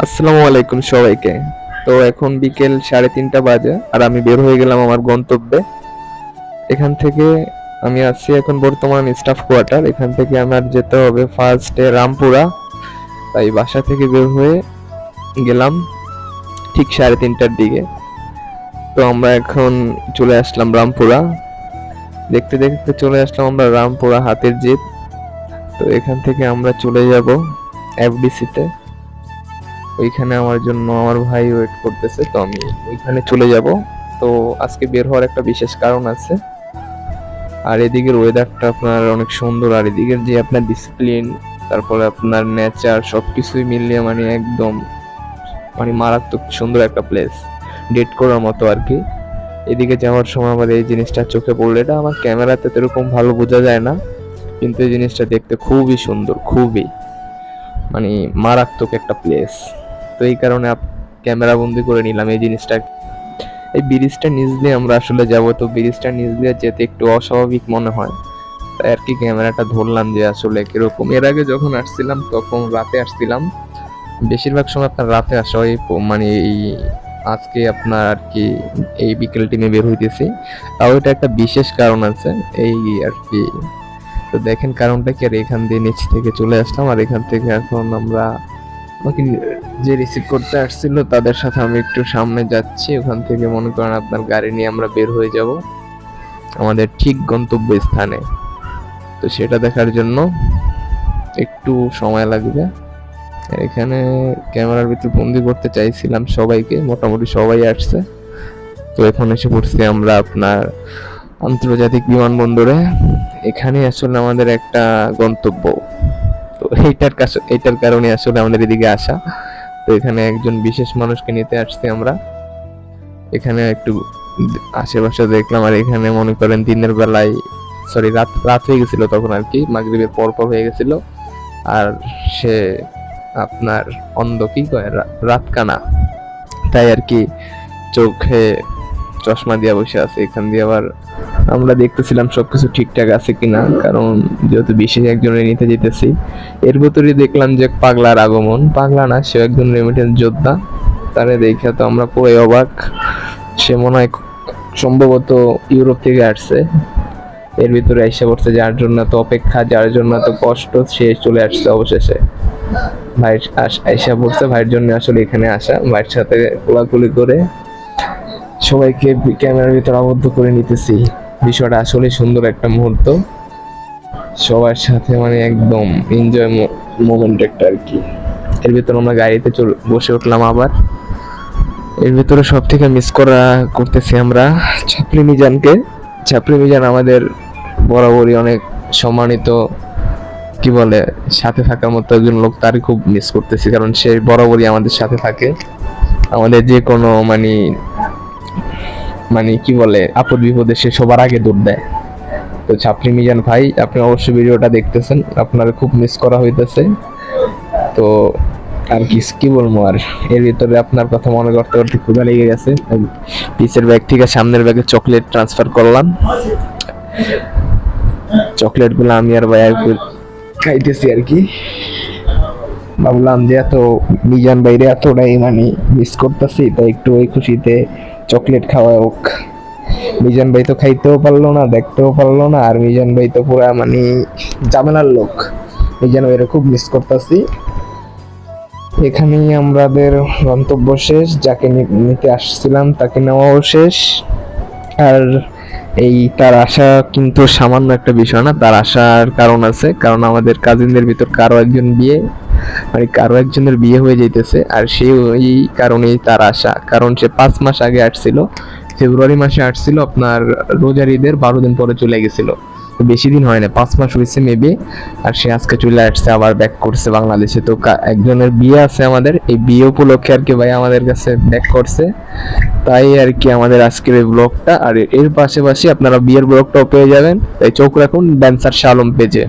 আসসালামু আলাইকুম সবাইকে। তো এখন বিকেল 3:30 বাজে আর আমি বের হয়ে গেলাম আমার গন্তব্যে। এখান থেকে আমি আসছি এখন বর্তমান স্টাফ কোয়ার্টার। এখান থেকে আমার যেতে হবে ফার্স্টে রামপুরা। তাই বাসা থেকে বের হয়ে গেলাম ঠিক 3:30টার দিকে। তো আমরা এখন চলে আসলাম রামপুরা। দেখতে দেখতে চলে আসলাম আমরা রামপুরা হাতের জিত। তো এখান থেকে আমরা চলে যাব এফডিসিতে। ওইখানে আমার জন্য আমার ভাই ওয়েট করতেছে, তো আমি ওইখানে চলে যাব। তো আজকে বের হওয়ার একটা বিশেষ কারণ আছে। আর এদিকের ওয়েদারটা আপনার অনেক সুন্দর, আর এদিকের যে আপনার ডিসিপ্লিন, তারপরে আপনার নেচার, সবকিছুই মিলিয়ে মানে একদম মানে মারাত্মক সুন্দর একটা প্লেস, ডেট করার মতো আর কি। এদিকে যাওয়ার সময় আমার এই জিনিসটা চোখে পড়লো। এটা আমার ক্যামেরাতে তো এরকম ভালো বোঝা যায় না, কিন্তু এই জিনিসটা দেখতে খুবই সুন্দর, খুবই মানে মারাত্মক একটা প্লেস। তো এই কারণে ক্যামেরা বন্দি করে নিলাম এই জিনিসটা। এই ব্রিজটা নিচ দিয়ে আমরা আসলে যাব, তো ব্রিজটা নিচ দিয়ে যেতে একটু অস্বাভাবিক মনে হয়, তাই আর কি ক্যামেরাটা ধরলাম যে আসলে কিরকম। এর আগে যখন আসছিলাম তখন রাতে আসছিলাম, বেশিরভাগ সময় আপনার রাতে আসা হয়। মানে এই আজকে আপনার আর কি এই বিকেল টিমে বের হইতেছি, তাও এটা একটা বিশেষ কারণ আছে এই আর কি। তো দেখেন কারণটা কি। আর এখান দিয়ে নিচ থেকে চলে আসলাম, আর এখান থেকে এখন আমরা আমাকে যে রিসিভ করতে আসছিল তাদের সাথে আমি একটু সামনে যাচ্ছি। ওখান থেকে মনে করেন আপনার গাড়ি নিয়ে আমরা বের হয়ে যাব আমাদের ঠিক গন্তব্য স্থানে। তো সেটা দেখার জন্য একটু সময় লাগবে। এখানে ক্যামেরার ভিতর বন্দি করতে চাইছিলাম সবাইকে, মোটামুটি সবাই আসছে। তো এখন এসে পড়ছি আমরা আপনার আন্তর্জাতিক বিমানবন্দরে। এখানে আসলে আমাদের একটা গন্তব্য। তো এইটার কারণে আসলে আমাদের এদিকে আসা। তো এখানে একজন বিশেষ মানুষকে নিতে আসছি আমরা। এখানে একটু আশেপাশে দেখলাম, আর এখানে মনে করেন দিনের বেলায় সরি রাত রাত হয়ে গেছিল তখন আর কি, মাগরিবের পর পর হয়ে গেছিল। আর সে আপনার অন্ধ কি কয় রাতকানা, তাই আর কি চোখে চশমা দিয়ে বসে আছে। এখান দিয়ে আবার আমরা দেখতেছিলাম সবকিছু ঠিকঠাক আছে কিনা, কারণ যেহেতু বিশেষ একজনের নিতে যেতেছি। এর ভিতরে দেখলাম যে পাগলার আগমন। পাগলা না, সে একজন রেমিটেন্স যোদ্ধা। তারে দেখে তো আমরা পুরো অবাক। সে মনে হয় সম্ভবত ইউরোপ থেকে আসছে। এর ভিতরে এসে পড়ছে, যার জন্য তো অপেক্ষা, যার জন্য তো কষ্ট, সে চলে আসছে অবশেষে। ভাই আইসা পড়ছে, ভাইয়ের জন্য আসলে এখানে আসা। ভাইয়ের সাথে কোলাকুলি করে সবাইকে ক্যামেরার ভিতর আবদ্ধ করে নিতেছি। বিষয়টা আসলে সুন্দর একটা মুহূর্ত, সবার সাথে মানে একদম এনজয় মোমেন্ট একটা আর কি। এর ভিতর আমরা গাড়িতে বসে উঠলাম আবার। এর ভিতরে সব থেকে মিস করতেছি আমরা ছাপরি মিজানকে। ছাপরি মিজান আমাদের বরাবরই অনেক সম্মানিত, কি বলে, সাথে থাকার মতো একজন লোক। তারই খুব মিস করতেছি, কারণ সে বরাবরই আমাদের সাথে থাকে। আমাদের যে কোনো মানে মানে কি বলে আপদ বিপদে সে সবার আগে দৌড় দেয়। তো ছাপরি মিজান ভাই, আপনি অবশ্যই ভিডিওটা দেখতেছেন, আপনার খুব মিস করা হইতেছে। তো আর কি বলবো আর। এর ভিতরে আপনার কথা মনে করতে করতে ক্ষুধা লেগে গেছে। পিছের ব্যাগ থেকে সামনের ব্যাগে চকলেট ট্রান্সফার করলাম। চকলেট গুলো আমি আর ভাই খাইতেছি আর কি। ভাবলাম যে এত মিজান বাইরে এতটাই মানে মিস করতেছি, তাই একটু ওই খুশিতে চকলেট খাওয়া হোক। মিজান ভাই তো খাইতেও পারলো না, দেখতেও পারলো না, আর মিজান ভাই তো পুরা মানে ঝামেলার লোক। মিজান ভাইরে খুব মিস করতেছি। এখানেই আমাদের গন্তব্য শেষ। যাকে নিতে আসছিলাম তাকে নেওয়াও শেষ। আর এই তার আশা কিন্তু সামান্য একটা বিষয় না, তার আসার কারণ আছে। কারণ আমাদের কাজিনদের ভিতর কারো একজনের বিয়ে হয়ে যাইতেছে, আর সেই কারণেই তার আশা। কারণ সে 5 মাস আগে আসছিল, ফেব্রুয়ারি মাসে আসছিল, আপনার রোজার ঈদের 12 দিন পরে চলে গেছিল। বেশি দিন হয় না, 5 মাস হয়েছে মেবি। আর সে আজকে চলে আসছে, আবার ব্যাক করছে বাংলাদেশে। তো একজনের বিয়ে আছে আমাদের, এই বিয়ে উপলক্ষে আর কি ভাই আমাদের কাছে ব্যাক করছে। তাই আর কি আমাদের আজকের এই ব্লগটা। আর এর পাশাপাশি আপনারা বিয়ের ব্লগটাও পেয়ে যাবেন, তাই চোখ রাখুন ড্যান্সার শালম পেজে।